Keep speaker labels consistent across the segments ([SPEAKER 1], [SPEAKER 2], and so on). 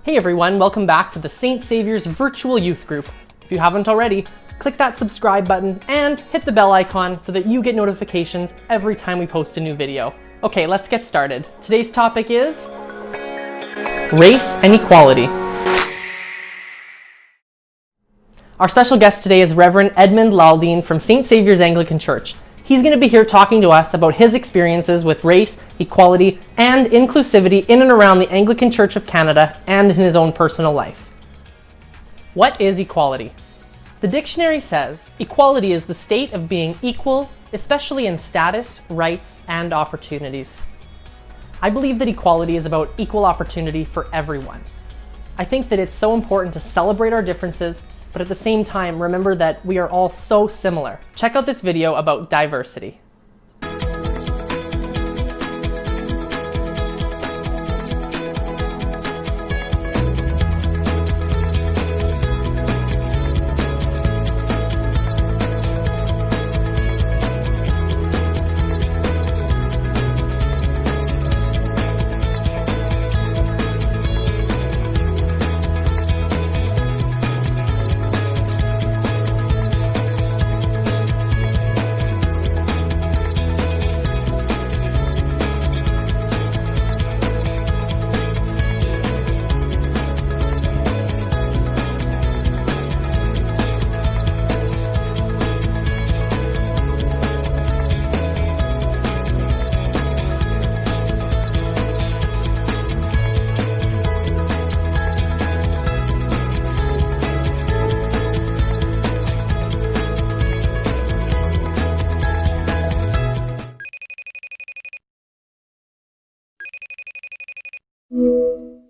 [SPEAKER 1] Hey everyone, welcome back to the St. Saviour's virtual youth group. If you haven't already, click that subscribe button and hit the bell icon so that you get notifications every time we post a new video. Okay, let's get started. Today's topic is race and equality. Our special guest today is Reverend Edmund Laldin from St. Saviour's Anglican Church. He's going to be here talking to us about his experiences with race, equality, and inclusivity in and around the Anglican Church of Canada and in his own personal life. What is equality? The dictionary says, equality is the state of being equal, especially in status, rights, and opportunities. I believe that equality is about equal opportunity for everyone. I think that it's so important to celebrate our differences, but at the same time, remember that we are all so similar. Check out this video about diversity.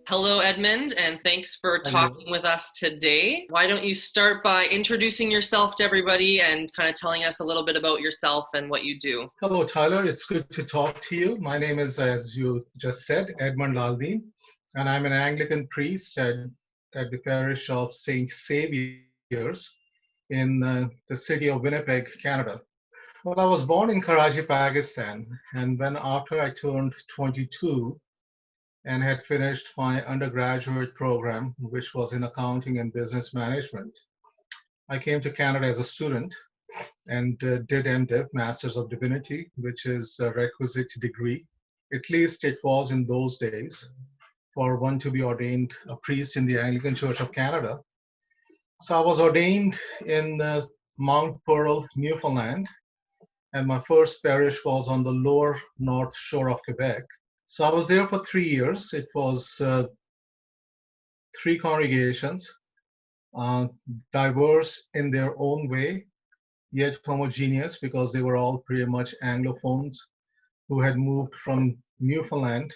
[SPEAKER 1] Hello, Edmund, and thanks for talking with us today. Why don't you start by introducing yourself to everybody and kind of telling us a little bit about yourself and what you do?
[SPEAKER 2] Hello, Tyler. It's good to talk to you. My name is, as you just said, Edmund Laldin, and I'm an Anglican priest at the parish of St. Saviour's in the city of Winnipeg, Canada. Well, I was born in Karachi, Pakistan, and when after I turned 22, and had finished my undergraduate program, which was in accounting and business management, I came to Canada as a student and did MDiv, Masters of Divinity, which is a requisite degree. At least it was in those days for one to be ordained a priest in the Anglican Church of Canada. So I was ordained in Mount Pearl, Newfoundland, and my first parish was on the lower north shore of Quebec. So I was there for 3 years. It was 3 congregations, diverse in their own way, yet homogeneous because they were all pretty much Anglophones who had moved from Newfoundland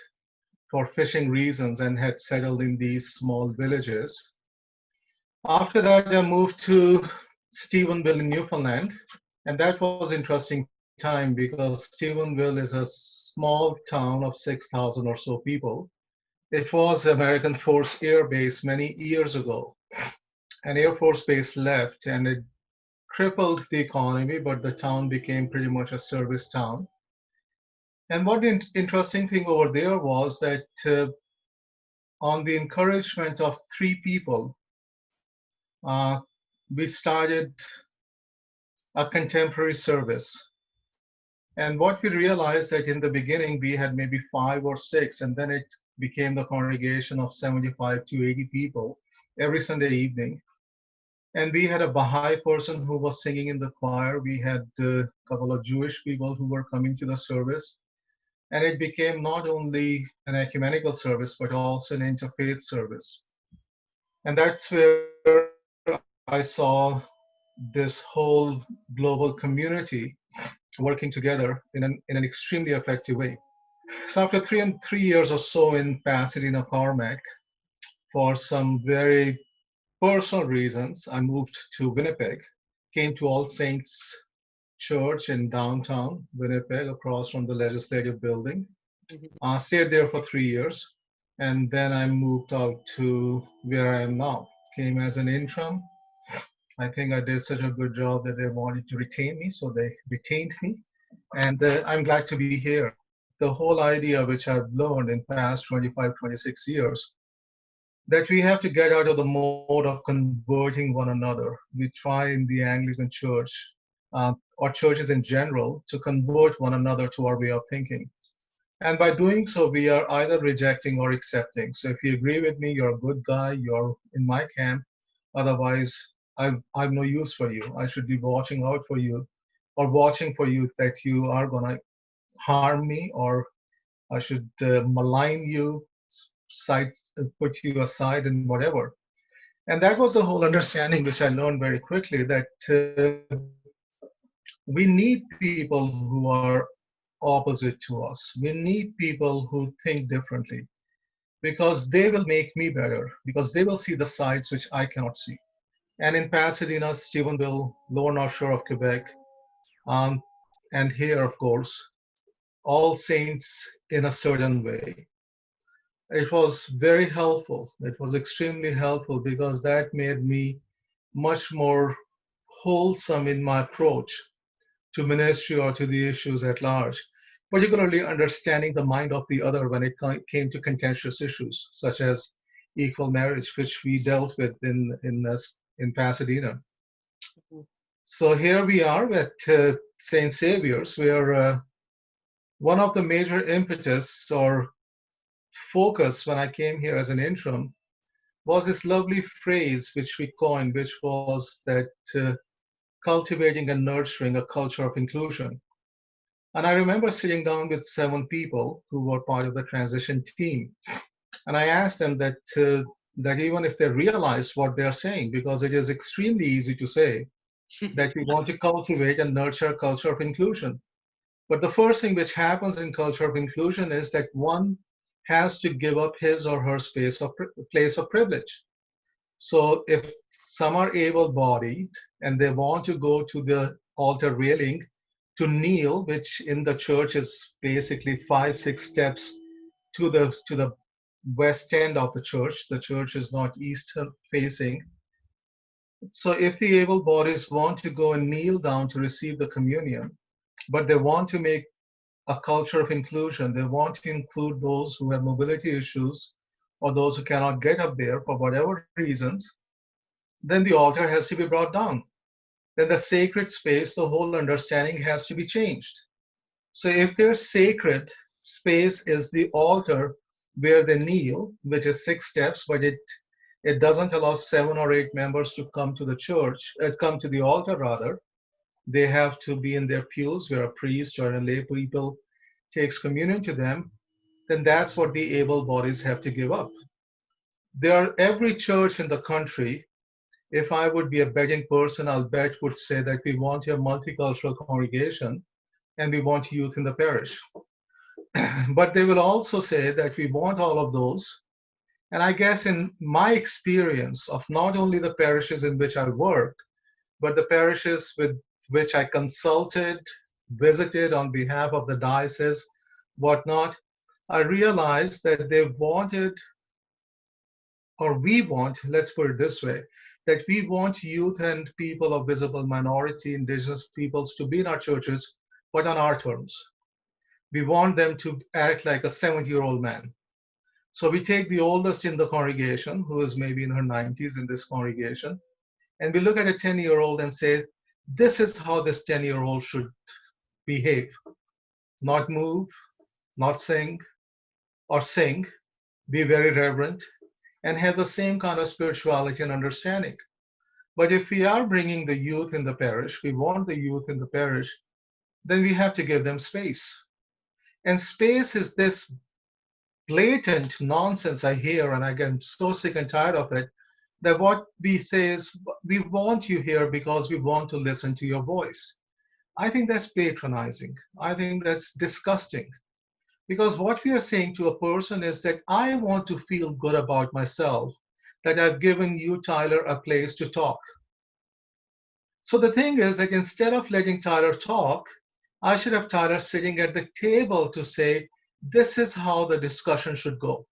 [SPEAKER 2] for fishing reasons and had settled in these small villages. After that, I moved to Stephenville in Newfoundland, and that was interesting time because Stephenville is a small town of 6,000 or so people. It was American Force Air Base many years ago. An Air Force base left and it crippled the economy, but the town became pretty much a service town. And what the interesting thing over there was that on the encouragement of 3 people, we started a contemporary service. And what we realized that in the beginning, we had maybe 5 or 6, and then it became the congregation of 75 to 80 people every Sunday evening. And we had a Baha'i person who was singing in the choir. We had a couple of Jewish people who were coming to the service. And it became not only an ecumenical service, but also an interfaith service. And that's where I saw this whole global community working together in an extremely effective way. So after 3 years or so in Pasadena, Cormac, for some very personal reasons, I moved to Winnipeg, came to All Saints Church in downtown Winnipeg, across from the Legislative Building. Stayed there for 3 years, and then I moved out to where I am now. Came as an interim. I think I did such a good job that they wanted to retain me, so they retained me. And I'm glad to be here. The whole idea which I've learned in past 25, 26 years that we have to get out of the mode of converting one another. We try in the Anglican Church or churches in general to convert one another to our way of thinking. And by doing so, we are either rejecting or accepting. So if you agree with me, you're a good guy, you're in my camp. Otherwise, I've no use for you. I should be watching out for you or watching for you that you are going to harm me, or I should malign you, side, put you aside, and whatever. And that was the whole understanding, which I learned very quickly, that we need people who are opposite to us. We need people who think differently because they will make me better, because they will see the sides which I cannot see. And in Pasadena, Stephenville, Lower North Shore of Quebec, um, and here, of course, all saints in a certain way. It was very helpful. It was extremely helpful because that made me much more wholesome in my approach to ministry or to the issues at large, particularly understanding the mind of the other when it came to contentious issues such as equal marriage, which we dealt with in Pasadena. So here we are at St. Saviour's, where one of the major impetus or focus when I came here as an interim was this lovely phrase which we coined, which was that cultivating and nurturing a culture of inclusion. And I remember sitting down with 7 people who were part of the transition team. And I asked them that even if they realized what they're saying, because it is extremely easy to say that we want to cultivate and nurture a culture of inclusion. But the first thing which happens in culture of inclusion is that one has to give up his or her place of privilege. So if some are able-bodied and they want to go to the altar railing to kneel, which in the church is basically 5-6 steps to the west end of the church. The church is not eastern facing. So if the able bodies want to go and kneel down to receive the communion, but they want to make a culture of inclusion, they want to include those who have mobility issues or those who cannot get up there for whatever reasons, then the altar has to be brought down. Then the sacred space, the whole understanding has to be changed. So if their sacred space is the altar where they kneel, which is 6 steps, but it doesn't allow 7 or 8 members to come to the church, come to the altar rather. They have to be in their pews where a priest or a lay people takes communion to them. Then that's what the able bodies have to give up. Every church in the country, if I would be a betting person, I'll bet would say that we want a multicultural congregation and we want youth in the parish. But they will also say that we want all of those. And I guess in my experience of not only the parishes in which I worked, but the parishes with which I consulted, visited on behalf of the diocese, whatnot, I realized that they wanted, or we want, let's put it this way, that we want youth and people of visible minority, indigenous peoples to be in our churches, but on our terms. We want them to act like a 70-year-old man. So we take the oldest in the congregation, who is maybe in her 90s in this congregation, and we look at a 10-year-old and say, this is how this 10-year-old should behave. Not move, not sing, or sing, be very reverent, and have the same kind of spirituality and understanding. But if we are bringing the youth in the parish, we want the youth in the parish, then we have to give them space. And space is this blatant nonsense I hear, and I get so sick and tired of it, that what we say is, we want you here because we want to listen to your voice. I think that's patronizing. I think that's disgusting. Because what we are saying to a person is that I want to feel good about myself, that I've given you, Tyler, a place to talk. So the thing is that instead of letting Tyler talk, I should have Tyler sitting at the table to say, this is how the discussion should go.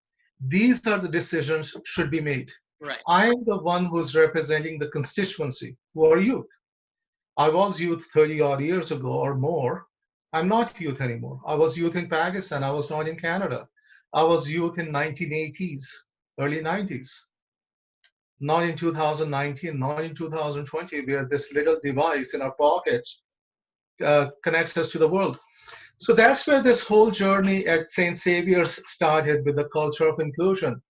[SPEAKER 2] These are the decisions should be made.
[SPEAKER 3] Right.
[SPEAKER 2] I am the one who's representing the constituency, who are youth. I was youth 30 odd years ago or more. I'm not youth anymore. I was youth in Pakistan. I was not in Canada. I was youth in 1980s. early 90s. Not in 2019, not in 2020, where this little device in our pockets connects us to the world. So that's where this whole journey at St. Saviour's started with the culture of inclusion.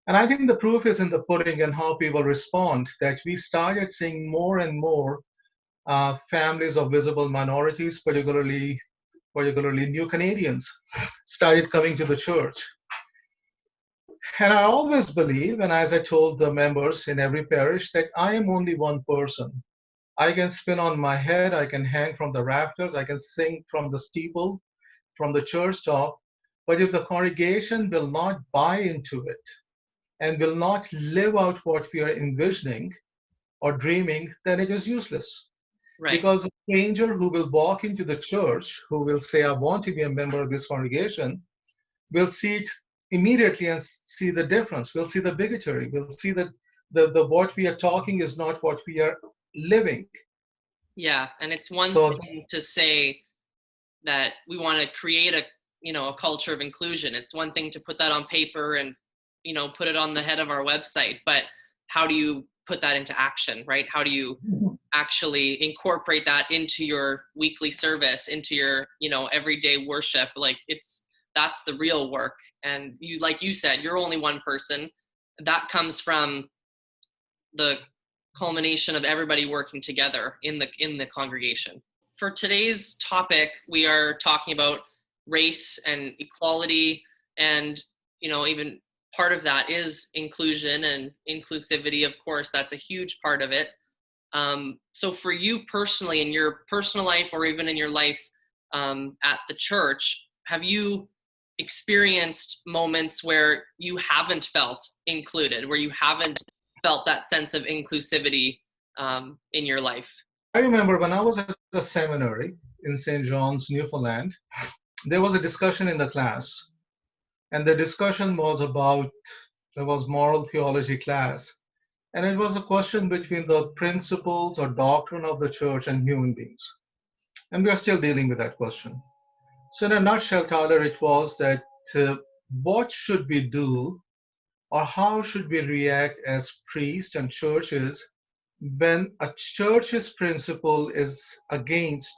[SPEAKER 2] And I think the proof is in the pudding and how people respond, that we started seeing more and more families of visible minorities, particularly new Canadians, started coming to the church. And I always believe, and as I told the members in every parish, that I am only one person. I can spin on my head, I can hang from the rafters, I can sing from the steeple, from the church top. But if the congregation will not buy into it and will not live out what we are envisioning or dreaming, then it is useless.
[SPEAKER 1] Right.
[SPEAKER 2] Because a stranger who will walk into the church, who will say, I want to be a member of this congregation, will see it immediately and see the difference. We'll see the bigotry. We'll see that the what we are talking is not what we are living.
[SPEAKER 1] Yeah, and it's one thing to say that we want to create a culture of inclusion. It's one thing to put that on paper and put it on the head of our website, but how do you put that into action, right? How do you actually incorporate that into your weekly service, into your everyday worship? Like that's the real work. And you, like you said, you're only one person. That comes from the culmination of everybody working together in the congregation. For today's topic, we are talking about race and equality, and even part of that is inclusion and inclusivity. Of course, that's a huge part of it. So for you personally, in your personal life or even in your life at the church, have you experienced moments where you haven't felt included, where you haven't felt that sense of inclusivity in your life?
[SPEAKER 2] I remember when I was at the seminary in St. John's, Newfoundland, there was a discussion in the class. And the discussion was moral theology class. And it was a question between the principles or doctrine of the church and human beings. And we are still dealing with that question. So in a nutshell, Tyler, it was that what should we do, or how should we react as priests and churches when a church's principle is against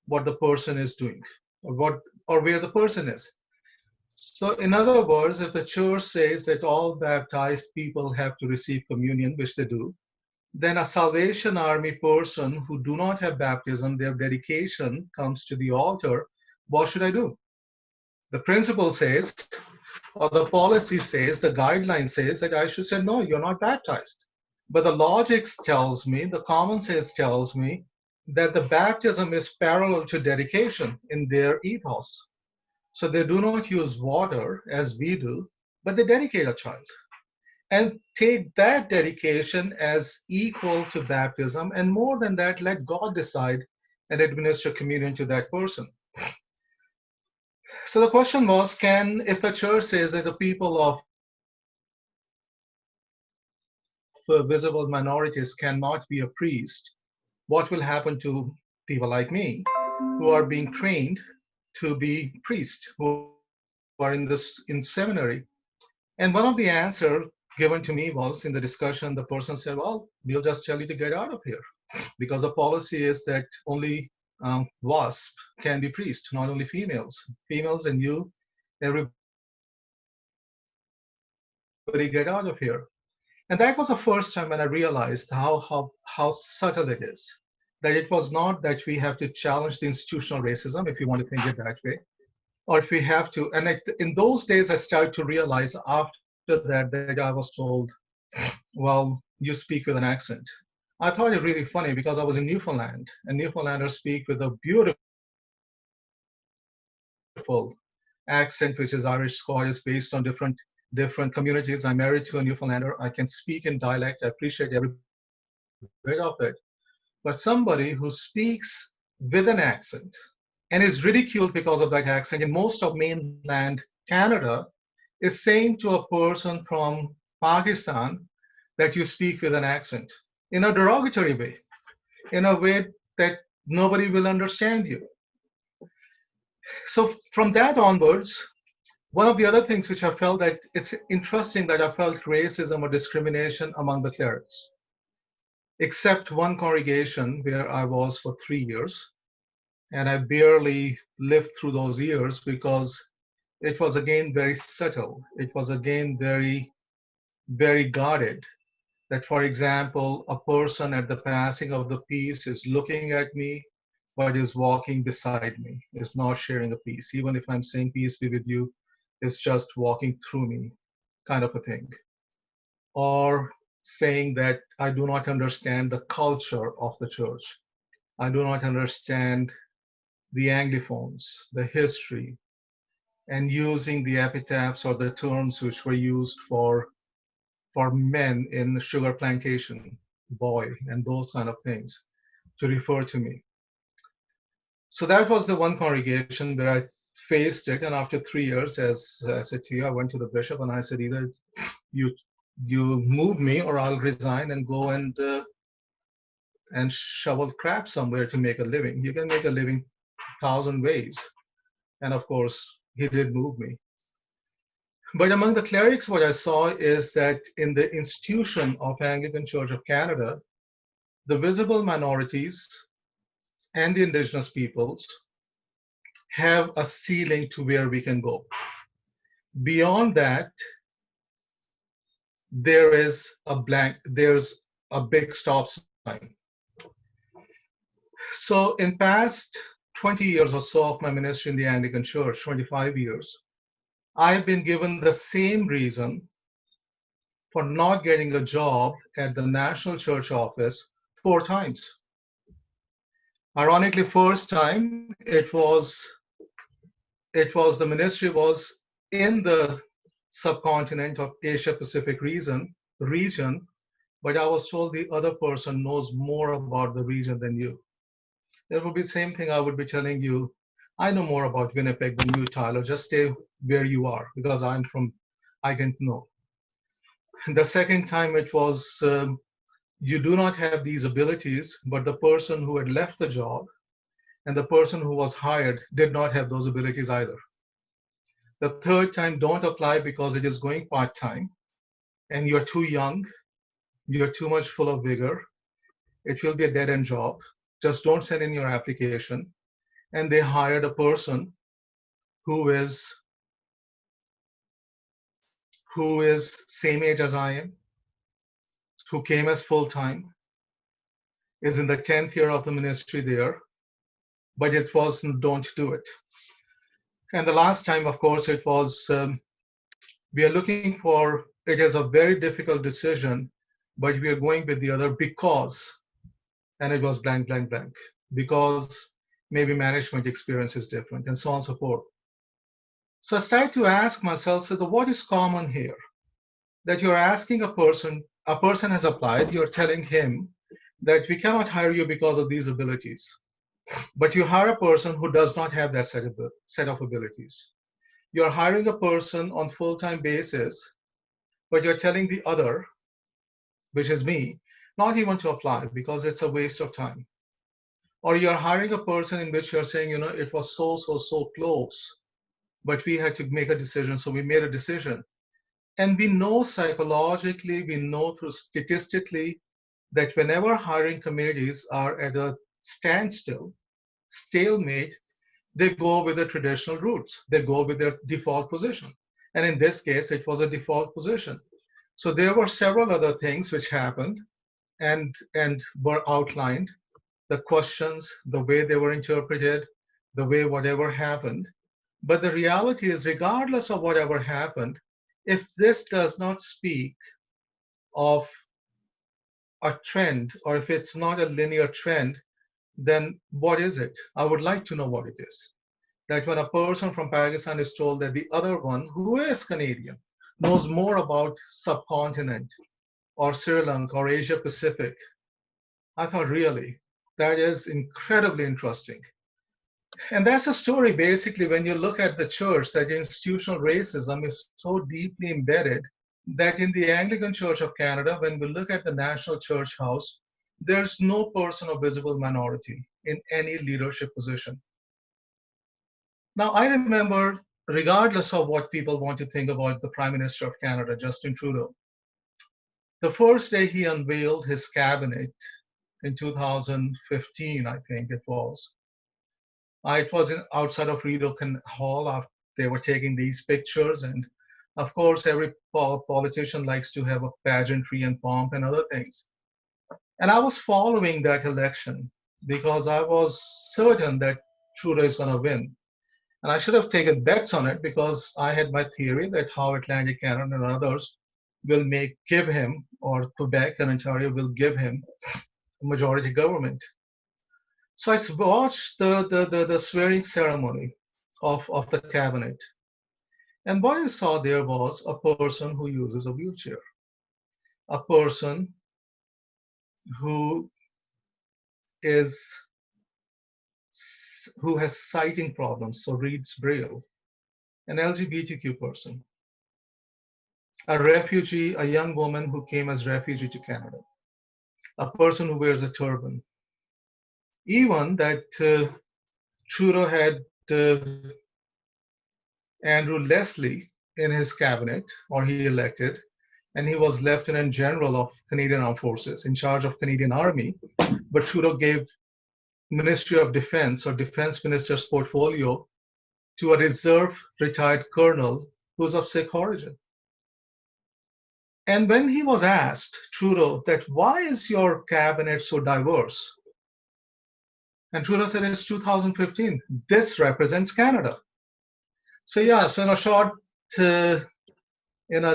[SPEAKER 2] what the person is doing, or where the person is. So in other words, if the church says that all baptized people have to receive communion, which they do, then a Salvation Army person who do not have baptism, their dedication comes to the altar. What should I do? The principle says, or the policy says, the guideline says that I should say, no, you're not baptized. But the logic tells me, the common sense tells me that the baptism is parallel to dedication in their ethos. So they do not use water as we do, but they dedicate a child and take that dedication as equal to baptism. And more than that, let God decide and administer communion to that person. So the question was, if the church says that the people of visible minorities cannot be a priest, what will happen to people like me who are being trained to be priests, who are in seminary? And one of the answers given to me was, in the discussion, the person said, well, we'll just tell you to get out of here, because the policy is that only WASP can be priests, not only females. Females and you, everybody get out of here. And that was the first time when I realized how subtle it is. That it was not that we have to challenge the institutional racism, if you want to think it that way, or if we have to. And in those days, I started to realize after that I was told, well, you speak with an accent. I thought it really funny because I was in Newfoundland, and Newfoundlanders speak with a beautiful accent, which is Irish Scottish, based on different communities. I'm married to a Newfoundlander. I can speak in dialect. I appreciate every bit of it. But somebody who speaks with an accent and is ridiculed because of that accent in most of mainland Canada is saying to a person from Pakistan that you speak with an accent in a derogatory way, in a way that nobody will understand you. So from that onwards, One of the other things which I felt that it's interesting that I felt racism or discrimination among the clerics, except one congregation where I was for 3 years, and I barely lived through those years because it was again very subtle. It was again very, very guarded. That, for example, a person at the passing of the peace is looking at me, but is walking beside me, is not sharing a peace. Even if I'm saying peace be with you, it's just walking through me, kind of a thing. Or saying that I do not understand the culture of the church. I do not understand the anglophones, the history, and using the epitaphs or the terms which were used for men in the sugar plantation, boy, and those kind of things to refer to me. So that was the one congregation where I faced it. And after 3 years, as I said to you, I went to the bishop and I said, either you move me or I'll resign and go and shovel crap somewhere to make a living. You can make a living 1,000 ways. And of course, he did move me. But among the clerics, what I saw is that in the institution of Anglican Church of Canada, the visible minorities and the indigenous peoples have a ceiling to where we can go. Beyond that, there's a big stop sign. So in past 20 years or so of my ministry in the Anglican Church, 25 years, I've been given the same reason for not getting a job at the National Church Office 4 times. Ironically, first time the ministry was in the subcontinent of Asia Pacific region, but I was told the other person knows more about the region than you. It would be the same thing I would be telling you, I know more about Winnipeg than you, Tyler. Just stay where you are because I can know. The second time it was, you do not have these abilities, but the person who had left the job and the person who was hired did not have those abilities either. The third time, don't apply because it is going part-time and you're too young, you're too much full of vigor. It will be a dead-end job. Just don't send in your application. And they hired a person who is same age as I am, who came as full-time, is in the 10th year of the ministry there, but it was don't do it. And the last time, of course, it was, we are looking for, it is a very difficult decision, but we are going with the other because, and it was blank, blank, blank, because maybe management experience is different and so on and so forth. So I started to ask myself, so what is common here? That you're asking a person has applied, you're telling him that we cannot hire you because of these abilities. But you hire a person who does not have that set of abilities. You're hiring a person on full-time basis, but you're telling the other, which is me, not even to apply because it's a waste of time. Or you're hiring a person in which you're saying, it was so close, but we had to make a decision, so we made a decision. And we know psychologically, we know through statistically that whenever hiring committees are at a standstill, stalemate, they go with the traditional routes. They go with their default position. And in this case, it was a default position. So there were several other things which happened and were outlined, the questions, the way they were interpreted, the way whatever happened. But the reality is, regardless of whatever happened, if this does not speak of a trend, or if it's not a linear trend, then what is it? I would like to know what it is. That when a person from Pakistan is told that the other one, who is Canadian, knows more about subcontinent or Sri Lanka or Asia Pacific, I thought, really, that is incredibly interesting. And that's a story, basically, when you look at the church, that institutional racism is so deeply embedded that in the Anglican Church of Canada, when we look at the National Church House, there's no person of visible minority in any leadership position. Now, I remember regardless of what people want to think about the Prime Minister of Canada, Justin Trudeau. The first day he unveiled his cabinet in 2015, I think it was. It was outside of Rideau Hall. They were taking these pictures, and of course, every politician likes to have a pageantry and pomp and other things. And I was following that election because I was certain that Trudeau is going to win. And I should have taken bets on it because I had my theory that how Atlantic Canada and others will give him, or Quebec and Ontario will give him a majority government. So I watched the swearing ceremony of the cabinet. And what I saw there was a person who uses a wheelchair, a person who is who has sighting problems, so reads Braille, an LGBTQ person, a refugee, a young woman who came as refugee to Canada, a person who wears a turban. Even that Trudeau had Andrew Leslie in his cabinet, or he elected, and he was Lieutenant General of Canadian Armed Forces in charge of Canadian Army. But Trudeau gave Ministry of Defense or Defense Minister's portfolio to a reserve retired colonel who's of Sikh origin. And when he was asked, Trudeau, that why is your cabinet so diverse? And Trudeau said, it's 2015. This represents Canada. So yeah, so in a short,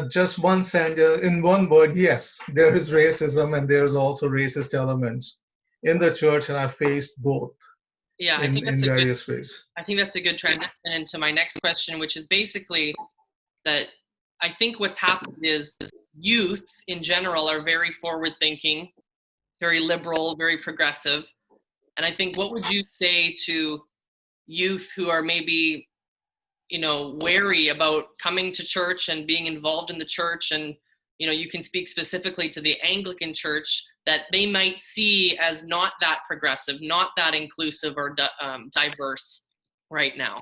[SPEAKER 2] just one sentence, in one word, yes, there is racism and there's also racist elements in the church, and I faced both.
[SPEAKER 3] Yeah,
[SPEAKER 2] in various ways.
[SPEAKER 3] I think that's a good transition into my next question, which is basically that I think what's happened is youth in general are very forward-thinking, very liberal, very progressive. And I think, what would you say to youth who are maybe, wary about coming to church and being involved in the church? And, you can speak specifically to the Anglican Church that they might see as not that progressive, not that inclusive or diverse right now.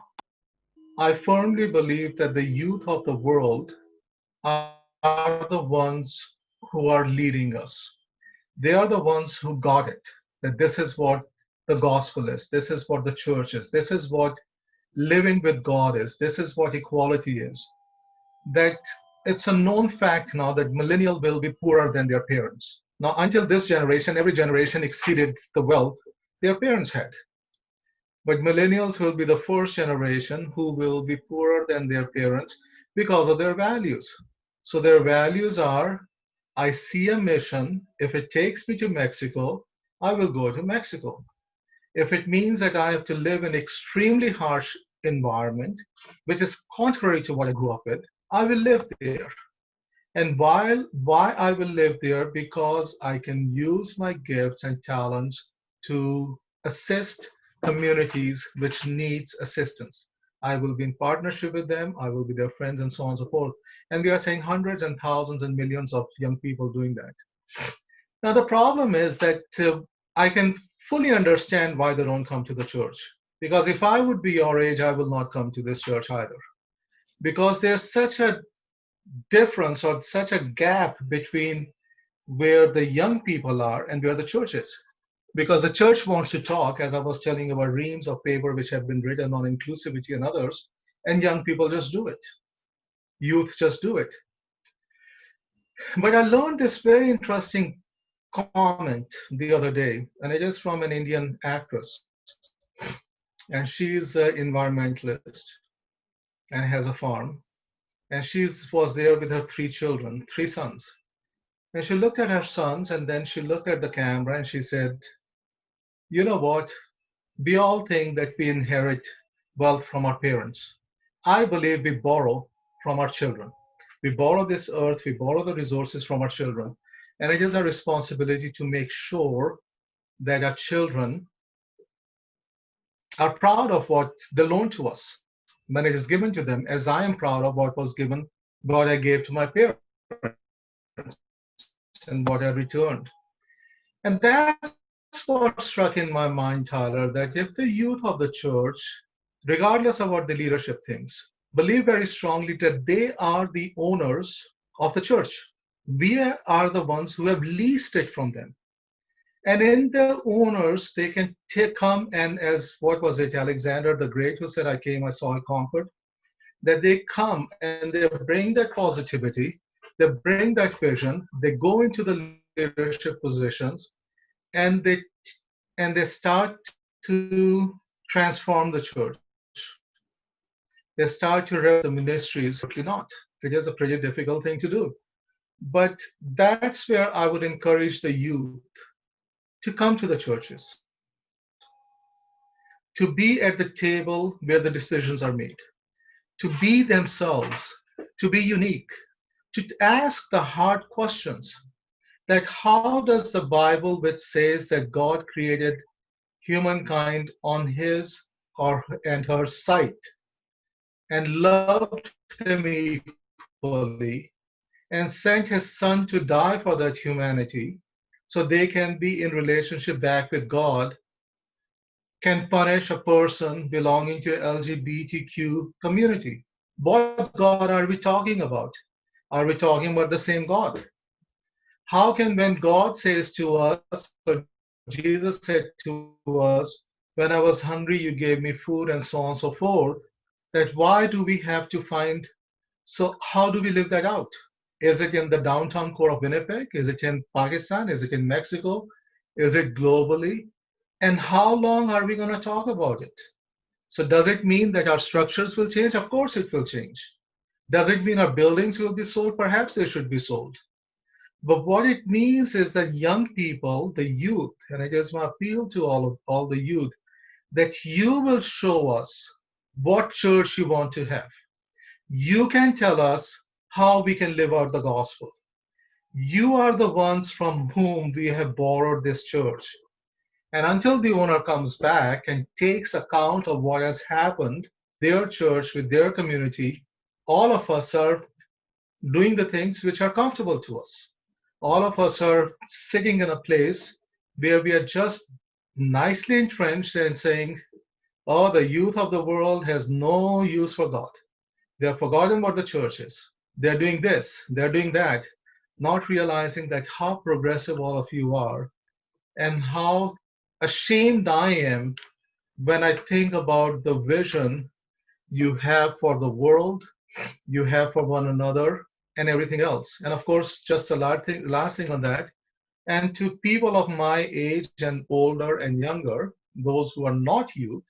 [SPEAKER 2] I firmly believe that the youth of the world are the ones who are leading us. They are the ones who got it, that this is what the gospel is, this is what the church is, this is what living with God is, this is what equality is. That it's a known fact now that millennials will be poorer than their parents. Now, until this generation, every generation exceeded the wealth their parents had. But millennials will be the first generation who will be poorer than their parents because of their values. So their values are, I see a mission. If it takes me to Mexico, I will go to Mexico. If it means that I have to live in extremely harsh environment, which is contrary to what I grew up with, I will live there. And why I will live there? Because I can use my gifts and talents to assist communities which needs assistance. I will be in partnership with them, I will be their friends, and so on and so forth. And we are seeing hundreds and thousands and millions of young people doing that. Now the problem is that I can fully understand why they don't come to the church. Because if I would be your age, I will not come to this church either. Because there's such a difference or such a gap between where the young people are and where the church is. Because the church wants to talk, as I was telling about reams of paper which have been written on inclusivity and others, and young people just do it. Youth just do it. But I learned this very interesting comment the other day, and it is from an Indian actress. And she's an environmentalist and has a farm. And she was there with her three sons. And she looked at her sons, and then she looked at the camera and she said, you know what? We all think that we inherit wealth from our parents. I believe we borrow from our children. We borrow this earth, we borrow the resources from our children. And it is our responsibility to make sure that our children are proud of what they loan to us when it is given to them, as I am proud of what was given, what I gave to my parents and what I returned. And that's what struck in my mind, Tyler, that if the youth of the church, regardless of what the leadership thinks, believe very strongly that they are the owners of the church. We are the ones who have leased it from them. And in the owners, they can come and, as what was it, Alexander the Great, who said, I came, I saw, I conquered, that they come and they bring that positivity, they bring that vision, they go into the leadership positions, and they start to transform the church. They start to rev the ministries. Certainly not. It is a pretty difficult thing to do. But that's where I would encourage the youth to come to the churches, to be at the table where the decisions are made, to be themselves, to be unique, to ask the hard questions. Like, how does the Bible, which says that God created humankind on his and her sight and loved them equally and sent his son to die for that humanity so they can be in relationship back with God, can punish a person belonging to LGBTQ community? What God are we talking about? Are we talking about the same God? How can, when God says to us, or Jesus said to us, when I was hungry, you gave me food, and so on and so forth, that why do we have to find, so how do we live that out? Is it in the downtown core of Winnipeg? Is it in Pakistan? Is it in Mexico? Is it globally? And how long are we going to talk about it? So does it mean that our structures will change? Of course it will change. Does it mean our buildings will be sold? Perhaps they should be sold. But what it means is that young people, the youth, and it is my appeal to all the youth, that you will show us what church you want to have. You can tell us how we can live out the gospel. You are the ones from whom we have borrowed this church. And until the owner comes back and takes account of what has happened, their church with their community, all of us are doing the things which are comfortable to us. All of us are sitting in a place where we are just nicely entrenched and saying, oh, the youth of the world has no use for God. They have forgotten what the church is. They're doing this, they're doing that, not realizing that how progressive all of you are and how ashamed I am when I think about the vision you have for the world, you have for one another, and everything else. And of course, just a last thing on that, and to people of my age and older and younger, those who are not youth,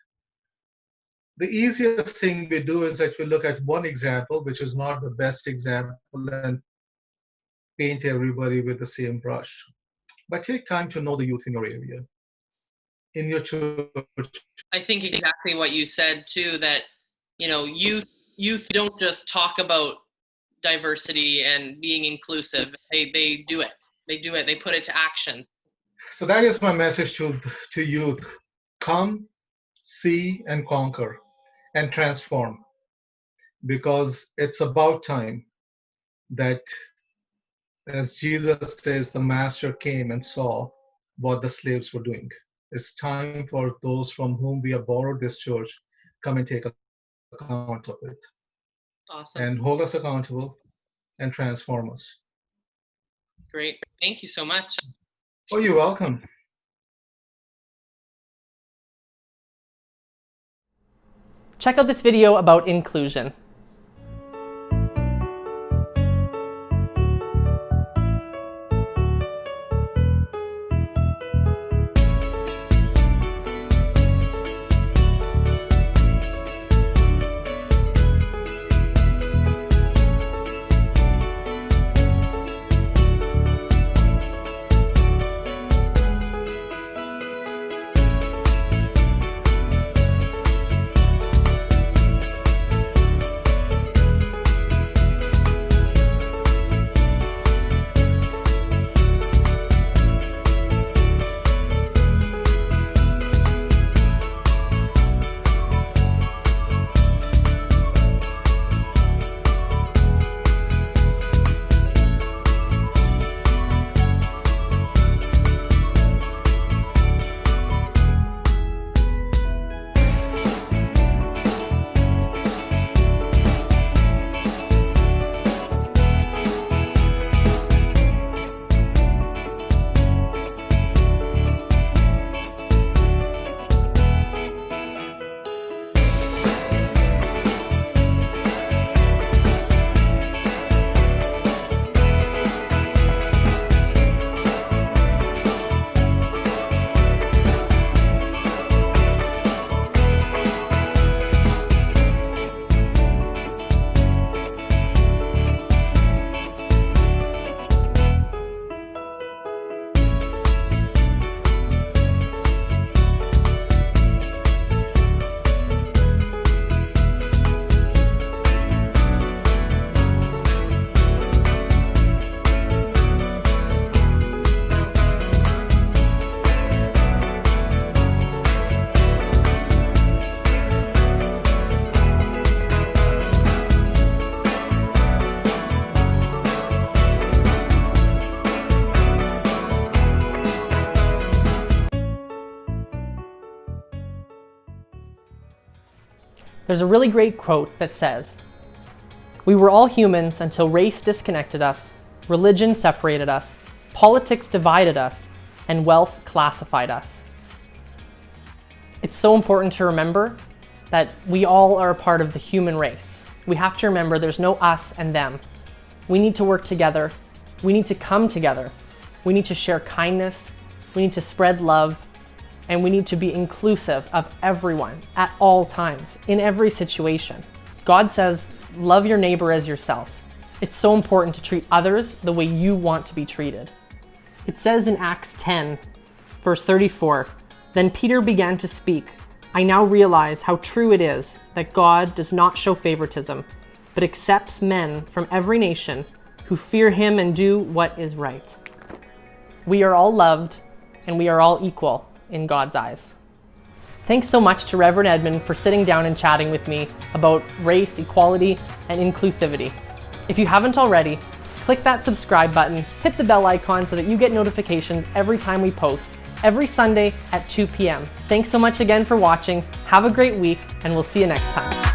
[SPEAKER 2] the easiest thing we do is that we look at one example, which is not the best example, and paint everybody with the same brush. But take time to know the youth in your area, in your church.
[SPEAKER 3] I think exactly what you said too, that, you know, youth don't just talk about diversity and being inclusive. They do it. They do it. They put it to action.
[SPEAKER 2] So that is my message to youth. Come, see, and conquer, and transform. Because it's about time that, as Jesus says, the master came and saw what the slaves were doing. It's time for those from whom we have borrowed this church come and take account of it.
[SPEAKER 3] Awesome.
[SPEAKER 2] And hold us accountable and transform us.
[SPEAKER 3] Great. Thank you so much.
[SPEAKER 2] Oh, you're welcome.
[SPEAKER 1] Check out this video about inclusion. There's a really great quote that says, "We were all humans until race disconnected us, religion separated us, politics divided us, and wealth classified us." It's so important to remember that we all are a part of the human race. We have to remember there's no us and them. We need to work together. We need to come together. We need to share kindness. We need to spread love. And we need to be inclusive of everyone at all times, in every situation. God says, love your neighbor as yourself. It's so important to treat others the way you want to be treated. It says in Acts 10, verse 34, "Then Peter began to speak. I now realize how true it is that God does not show favoritism, but accepts men from every nation who fear him and do what is right." We are all loved and we are all equal in God's eyes. Thanks so much to Reverend Edmund for sitting down and chatting with me about race, equality, and inclusivity. If you haven't already, click that subscribe button, hit the bell icon so that you get notifications every time we post, every Sunday at 2 p.m. Thanks so much again for watching. Have a great week, and we'll see you next time.